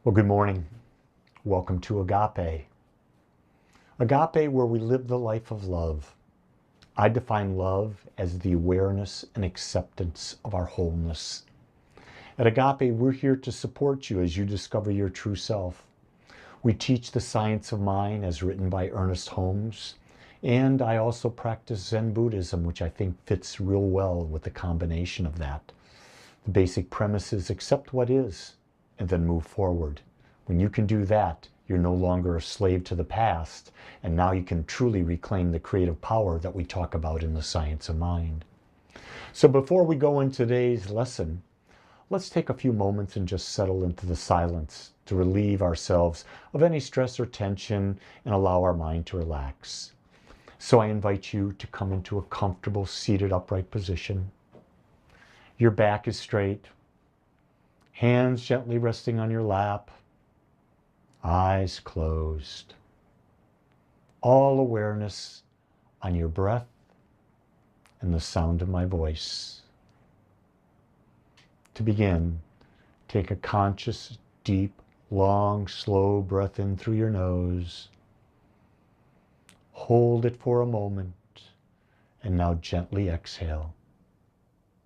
Well, good morning. Welcome to Agape. Agape, where we live the life of love. I define love as the awareness and acceptance of our wholeness. At Agape, we're here to support you as you discover your true self. We teach the science of mind as written by Ernest Holmes, and I also practice Zen Buddhism, which I think fits real well with the combination of that. The basic premise is accept what is and then move forward. When you can do that, you're no longer a slave to the past, and now you can truly reclaim the creative power that we talk about in the science of mind. So before we go into today's lesson, let's take a few moments and just settle into the silence to relieve ourselves of any stress or tension and allow our mind to relax. So I invite you to come into a comfortable seated upright position. Your back is straight, hands gently resting on your lap, eyes closed. All awareness on your breath and the sound of my voice. To begin, take a conscious, deep, long, slow breath in through your nose. Hold it for a moment, and now gently exhale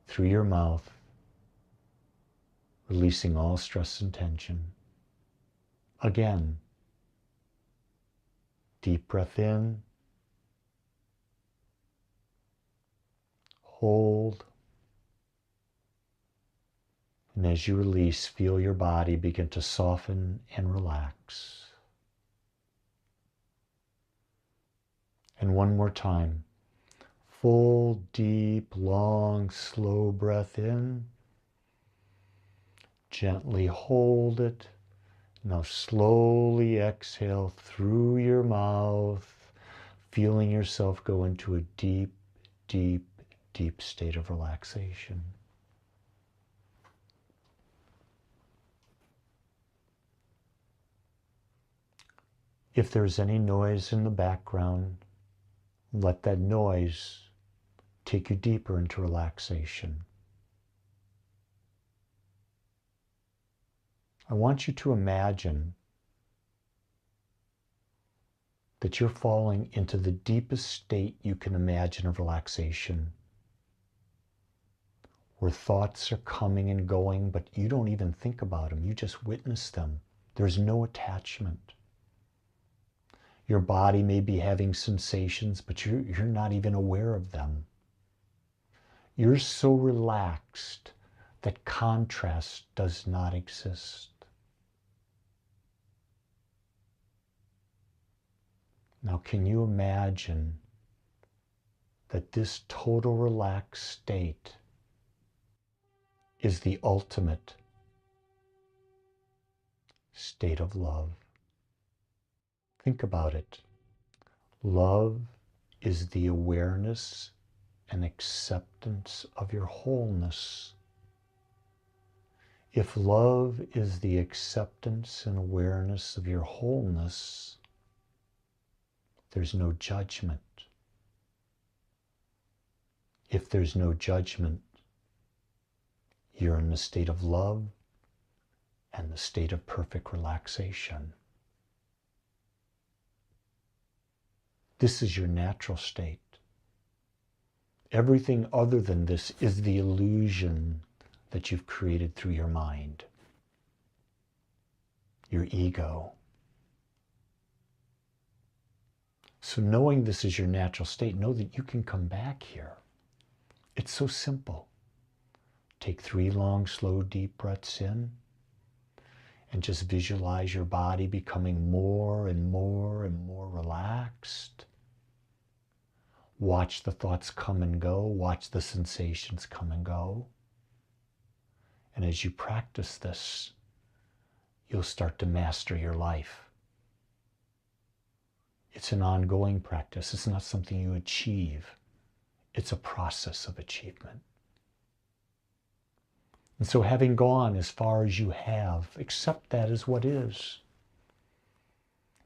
through your mouth, releasing all stress and tension. Again, deep breath in, hold, and as you release, feel your body begin to soften and relax. And one more time, full, deep, long, slow breath in. Gently hold it. Now slowly exhale through your mouth, feeling yourself go into a deep, deep, deep state of relaxation. If there's any noise in the background, let that noise take you deeper into relaxation. I want you to imagine that you're falling into the deepest state you can imagine of relaxation, where thoughts are coming and going, but you don't even think about them. You just witness them. There's no attachment. Your body may be having sensations, but you're not even aware of them. You're so relaxed that contrast does not exist. Now, can you imagine that this total relaxed state is the ultimate state of love? Think about it. Love is the awareness and acceptance of your wholeness. If love is the acceptance and awareness of your wholeness, there's no judgment. If there's no judgment, you're in the state of love and the state of perfect relaxation. This is your natural state. Everything other than this is the illusion that you've created through your mind, your ego. So knowing this is your natural state, know that you can come back here. It's so simple. Take 3 long, slow, deep breaths in and just visualize your body becoming more and more and more relaxed. Watch the thoughts come and go. Watch the sensations come and go. And as you practice this, you'll start to master your life. It's an ongoing practice. It's not something you achieve. It's a process of achievement. And so having gone as far as you have, accept that as what is.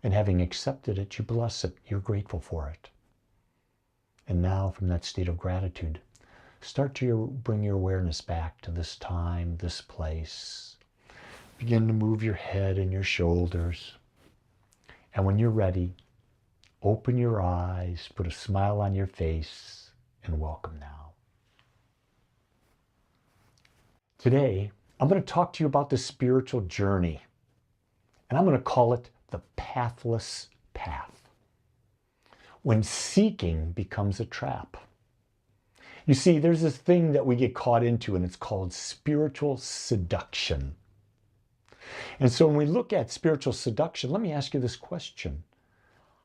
And having accepted it, you bless it. You're grateful for it. And now from that state of gratitude, start to bring your awareness back to this time, this place. Begin to move your head and your shoulders. And when you're ready, open your eyes, put a smile on your face, and welcome now. Today, I'm going to talk to you about the spiritual journey, and I'm going to call it the Pathless Path. When seeking becomes a trap. You see, there's this thing that we get caught into, and it's called spiritual seduction. And so when we look at spiritual seduction, let me ask you this question.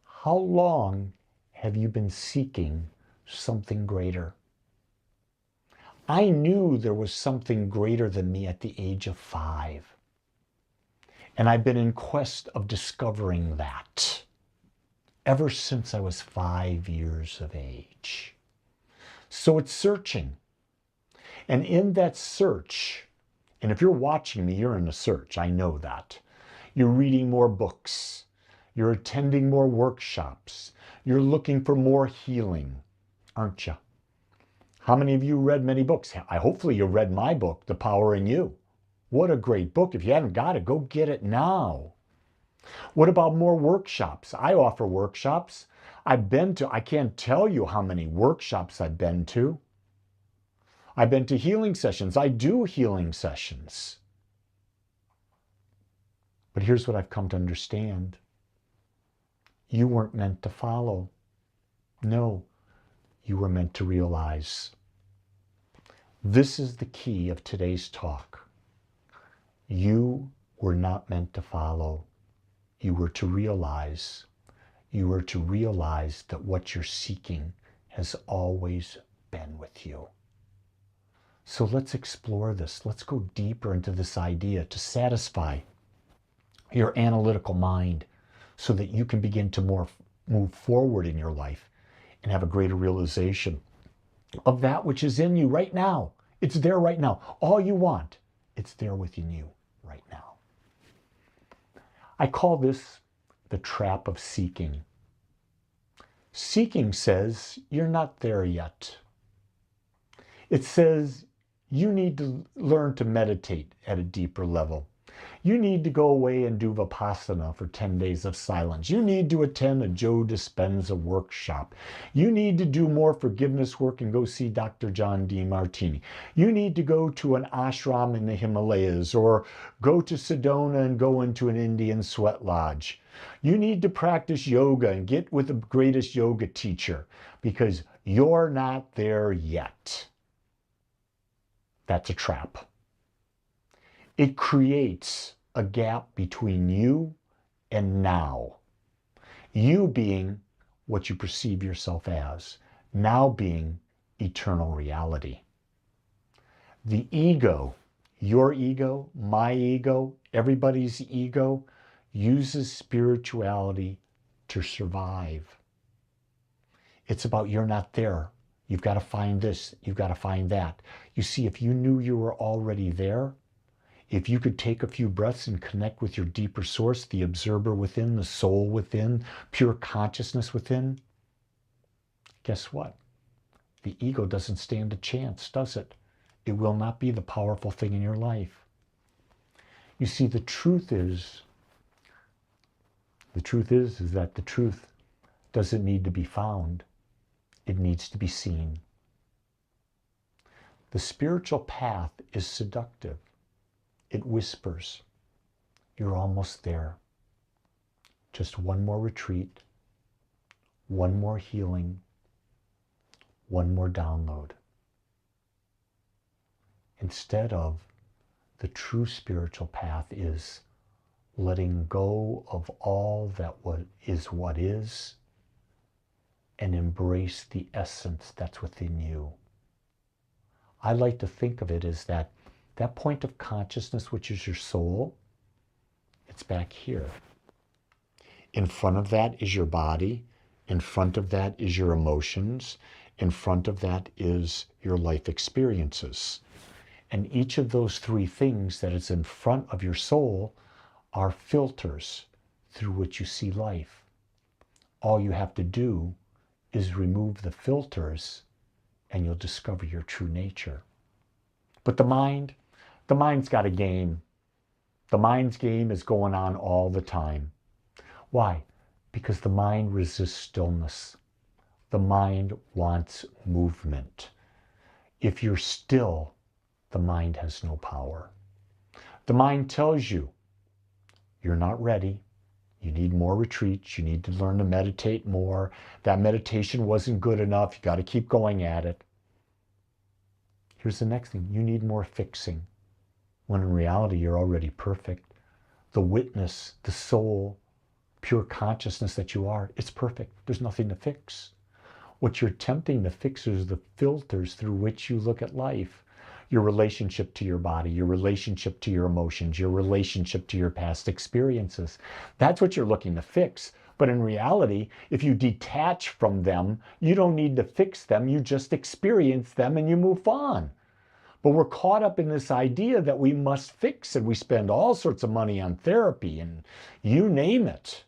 How long have you been seeking something greater? I knew there was something greater than me at the age of 5. And I've been in quest of discovering that ever since I was 5 years of age. So it's searching. And in that search, and if you're watching me, you're in a search. I know that. You're reading more books. You're attending more workshops. You're looking for more healing, aren't you? How many of you read many books? Hopefully you read my book, The Power in You. What a great book. If you haven't got it, go get it now. What about more workshops? I offer workshops. I can't tell you how many workshops I've been to. I've been to healing sessions. I do healing sessions. But here's what I've come to understand. You weren't meant to follow. No, you were meant to realize. This is the key of today's talk. You were not meant to follow. You were to realize. You were to realize that what you're seeking has always been with you. So let's explore this. Let's go deeper into this idea to satisfy your analytical mind so that you can begin to move forward in your life and have a greater realization of that which is in you right now. It's there right now. All you want, it's there within you right now. I call this the trap of seeking. Seeking says you're not there yet. It says you need to learn to meditate at a deeper level. You need to go away and do Vipassana for 10 days of silence. You need to attend a Joe Dispenza workshop. You need to do more forgiveness work and go see Dr. John D. Martini. You need to go to an ashram in the Himalayas or go to Sedona and go into an Indian sweat lodge. You need to practice yoga and get with the greatest yoga teacher because you're not there yet. That's a trap. It creates a gap between you and now. You being what you perceive yourself as, now being eternal reality. The ego, your ego, my ego, everybody's ego, uses spirituality to survive. It's about you're not there. You've got to find this. You've got to find that. You see, if you knew you were already there, if you could take a few breaths and connect with your deeper source, the observer within, the soul within, pure consciousness within, guess what? The ego doesn't stand a chance, does it? It will not be the powerful thing in your life. You see, the truth is that the truth doesn't need to be found. It needs to be seen. The spiritual path is seductive. It whispers, you're almost there. Just one more retreat, one more healing, one more download. Instead of the true spiritual path is letting go of all that what is and embrace the essence that's within you. I like to think of it as that point of consciousness, which is your soul, it's back here. In front of that is your body. In front of that is your emotions. In front of that is your life experiences. And each of those three things that is in front of your soul are filters through which you see life. All you have to do is remove the filters and you'll discover your true nature. But the mind's got a game. The mind's game is going on all the time. Why? Because the mind resists stillness. The mind wants movement. If you're still, the mind has no power. The mind tells you, you're not ready. You need more retreats. You need to learn to meditate more. That meditation wasn't good enough. You got to keep going at it. Here's the next thing. You need more fixing. When in reality, you're already perfect. The witness, the soul, pure consciousness that you are, it's perfect. There's nothing to fix. What you're attempting to fix is the filters through which you look at life. Your relationship to your body, your relationship to your emotions, your relationship to your past experiences. That's what you're looking to fix. But in reality, if you detach from them, you don't need to fix them. You just experience them and you move on. But we're caught up in this idea that we must fix, and we spend all sorts of money on therapy and you name it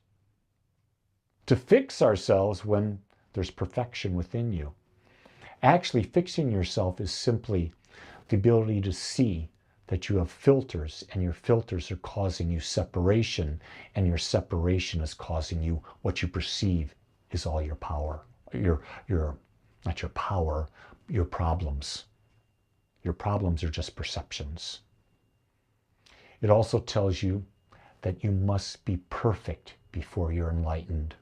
to fix ourselves when there's perfection within you. Actually, fixing yourself is simply the ability to see that you have filters, and your filters are causing you separation, and your separation is causing you what you perceive is all your power. Not your power, your problems. Your problems are just perceptions. It also tells you that you must be perfect before you're enlightened.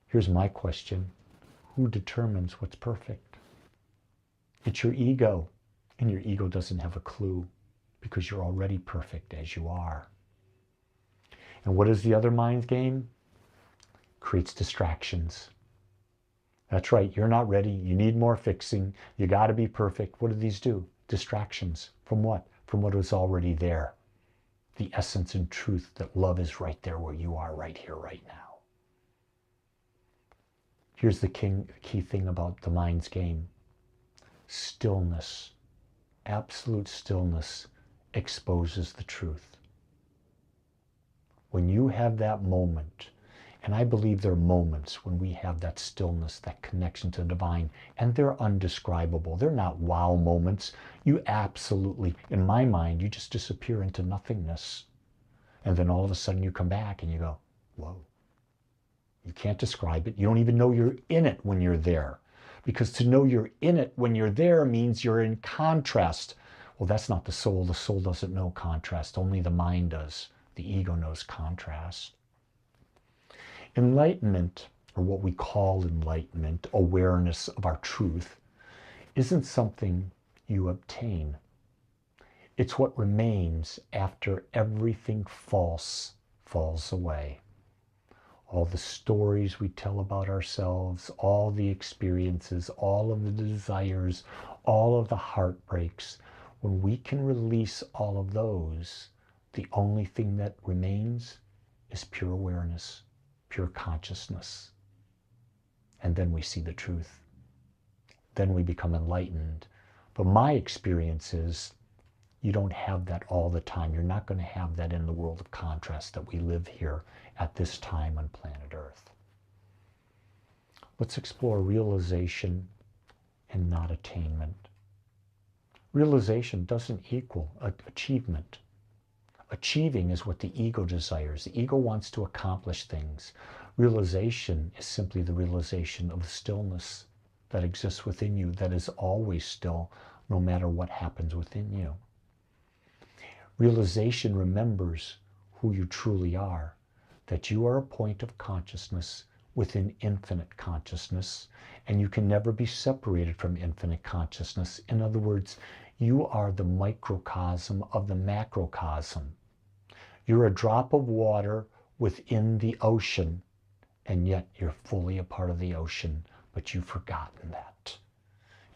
Here's my question. Who determines what's perfect? It's your ego, and your ego doesn't have a clue because you're already perfect as you are. And what is the other mind's game? Creates distractions. That's right, you're not ready. You need more fixing. You got to be perfect. What do these do? Distractions. From what? From what is already there. The essence and truth that love is right there where you are right here, right now. Here's the key thing about the mind's game. Stillness, absolute stillness, exposes the truth. When you have that moment, and I believe there are moments when we have that stillness, that connection to the divine, and they're undescribable. They're not wow moments. You absolutely, in my mind, you just disappear into nothingness. And then all of a sudden you come back and you go, whoa. You can't describe it. You don't even know you're in it when you're there. Because to know you're in it when you're there means you're in contrast. Well, that's not the soul. The soul doesn't know contrast. Only the mind does. The ego knows contrast. Enlightenment, or what we call enlightenment, awareness of our truth, isn't something you obtain. It's what remains after everything false falls away. All the stories we tell about ourselves, all the experiences, all of the desires, all of the heartbreaks, when we can release all of those, the only thing that remains is pure awareness, pure consciousness. And then we see the truth. Then we become enlightened. But my experience is you don't have that all the time. You're not going to have that in the world of contrast that we live here at this time on planet Earth. Let's explore realization and not attainment. Realization doesn't equal achievement. Achieving is what the ego desires. The ego wants to accomplish things. Realization is simply the realization of the stillness that exists within you, that is always still, no matter what happens within you. Realization remembers who you truly are, that you are a point of consciousness within infinite consciousness, and you can never be separated from infinite consciousness. In other words, you are the microcosm of the macrocosm. You're a drop of water within the ocean, and yet you're fully a part of the ocean, but you've forgotten that.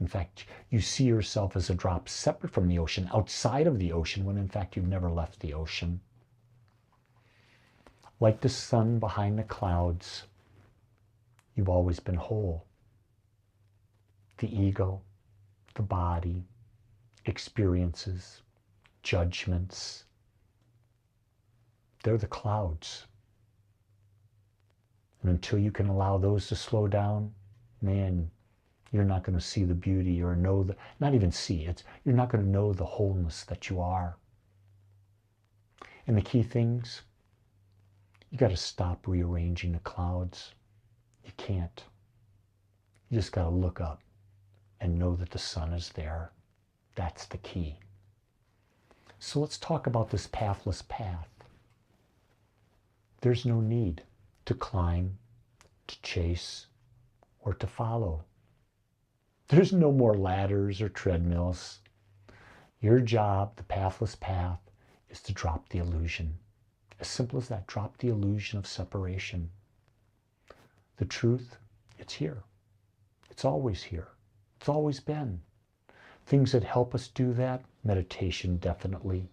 In fact, you see yourself as a drop separate from the ocean, outside of the ocean, when in fact you've never left the ocean. Like the sun behind the clouds, you've always been whole. The ego, the body, experiences, judgments, they're the clouds. And until you can allow those to slow down, man, you're not going to see the beauty or know the, not even see it, you're not going to know the wholeness that you are. And the key things, you got to stop rearranging the clouds. You can't. You just got to look up and know that the sun is there. That's the key. So let's talk about this pathless path. There's no need to climb, to chase, or to follow. There's no more ladders or treadmills. Your job, the pathless path, is to drop the illusion. As simple as that. Drop the illusion of separation. The truth, it's here. It's always here. It's always been. Things that help us do that, meditation definitely,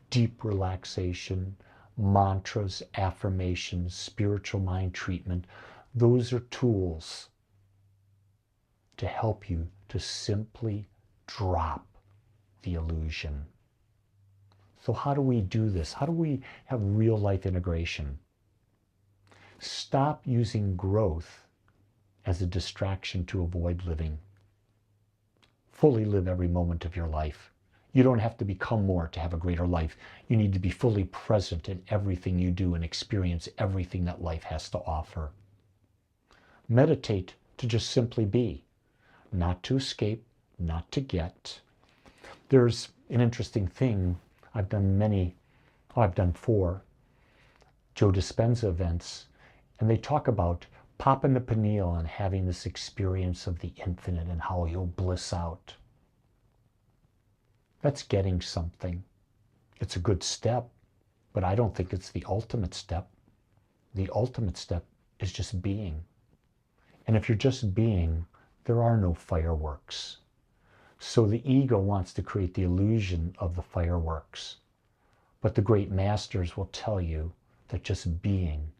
deep relaxation, mantras, affirmations, spiritual mind treatment, those are tools to help you to simply drop the illusion. So how do we do this? How do we have real life integration? Stop using growth as a distraction to avoid living. Fully live every moment of your life. You don't have to become more to have a greater life. You need to be fully present in everything you do and experience everything that life has to offer. Meditate to just simply be, not to escape, not to get. There's an interesting thing. I've done 4 Joe Dispenza events, and they talk about popping the pineal and having this experience of the infinite and how you'll bliss out. That's getting something. It's a good step, but I don't think it's the ultimate step. The ultimate step is just being. And if you're just being, there are no fireworks. So the ego wants to create the illusion of the fireworks. But the great masters will tell you that just being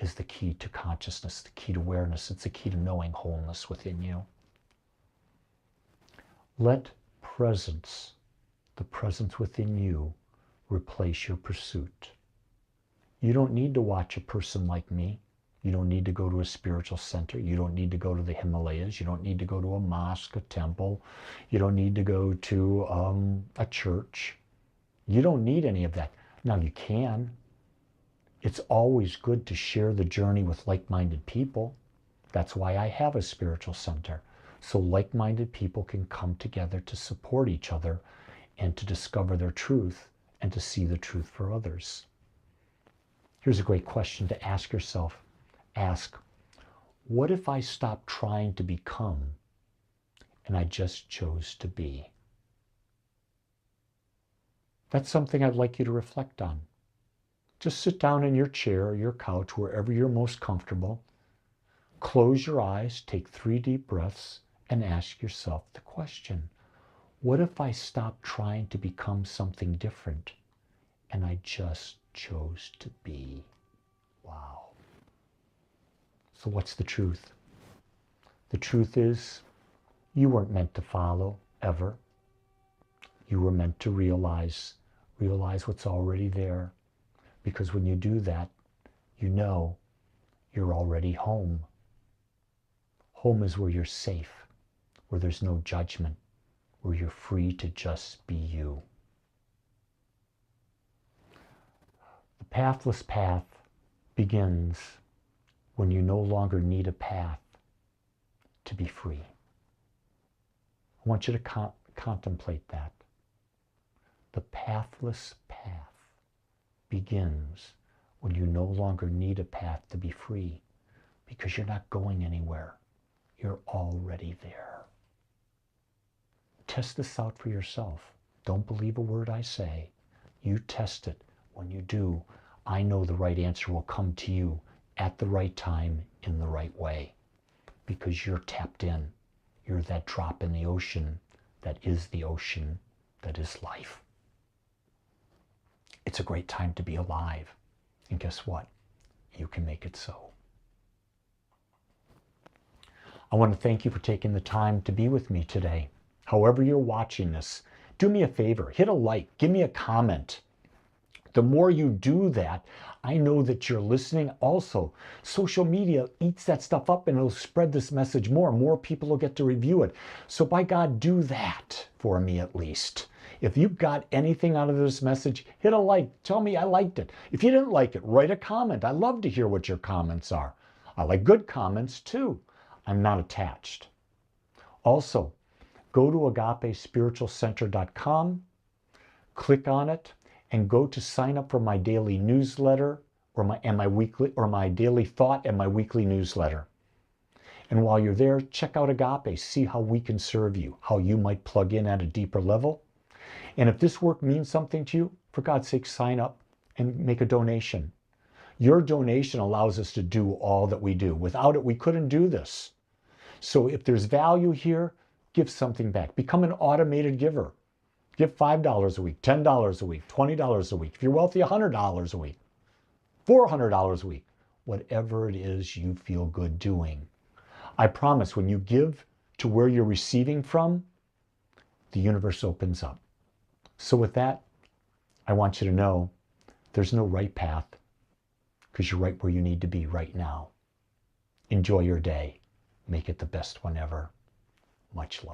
is the key to consciousness, the key to awareness. It's the key to knowing wholeness within you. Let presence, the presence within you, replace your pursuit. You don't need to watch a person like me. You don't need to go to a spiritual center. You don't need to go to the Himalayas. You don't need to go to a mosque, a temple. You don't need to go to a church. You don't need any of that. Now you can. It's always good to share the journey with like-minded people. That's why I have a spiritual center. So like-minded people can come together to support each other and to discover their truth and to see the truth for others. Here's a great question to ask yourself. Ask, what if I stopped trying to become and I just chose to be? That's something I'd like you to reflect on. Just sit down in your chair or your couch, wherever you're most comfortable. Close your eyes, take 3 deep breaths, and ask yourself the question, what if I stopped trying to become something different and I just chose to be? Wow. So what's the truth? The truth is, you weren't meant to follow, ever. You were meant to realize what's already there. Because when you do that, you know you're already home. Home is where you're safe, where there's no judgment, where you're free to just be you. The pathless path begins when you no longer need a path to be free. I want you to contemplate that. The pathless path begins when you no longer need a path to be free, because you're not going anywhere. You're already there. Test this out for yourself. Don't believe a word I say. You test it. When you do, I know the right answer will come to you at the right time, in the right way, because you're tapped in. You're that drop in the ocean that is the ocean that is life. It's a great time to be alive. And guess what? You can make it so. I want to thank you for taking the time to be with me today. However you're watching this, do me a favor, hit a like, give me a comment. The more you do that, I know that you're listening. Also, social media eats that stuff up and it'll spread this message more. More people will get to review it. So by God, do that for me at least. If you got anything out of this message, hit a like. Tell me I liked it. If you didn't like it, write a comment. I love to hear what your comments are. I like good comments too. I'm not attached. Also, go to agapespiritualcenter.com, click on it, and go to sign up for my daily newsletter or my daily thought and my weekly newsletter. And while you're there, check out Agape, see how we can serve you, how you might plug in at a deeper level. And if this work means something to you, for God's sake, sign up and make a donation. Your donation allows us to do all that we do. Without it, we couldn't do this. So if there's value here, give something back. Become an automated giver. Give $5 a week, $10 a week, $20 a week. If you're wealthy, $100 a week, $400 a week. Whatever it is you feel good doing. I promise when you give to where you're receiving from, the universe opens up. So with that, I want you to know there's no right path because you're right where you need to be right now. Enjoy your day. Make it the best one ever. Much love.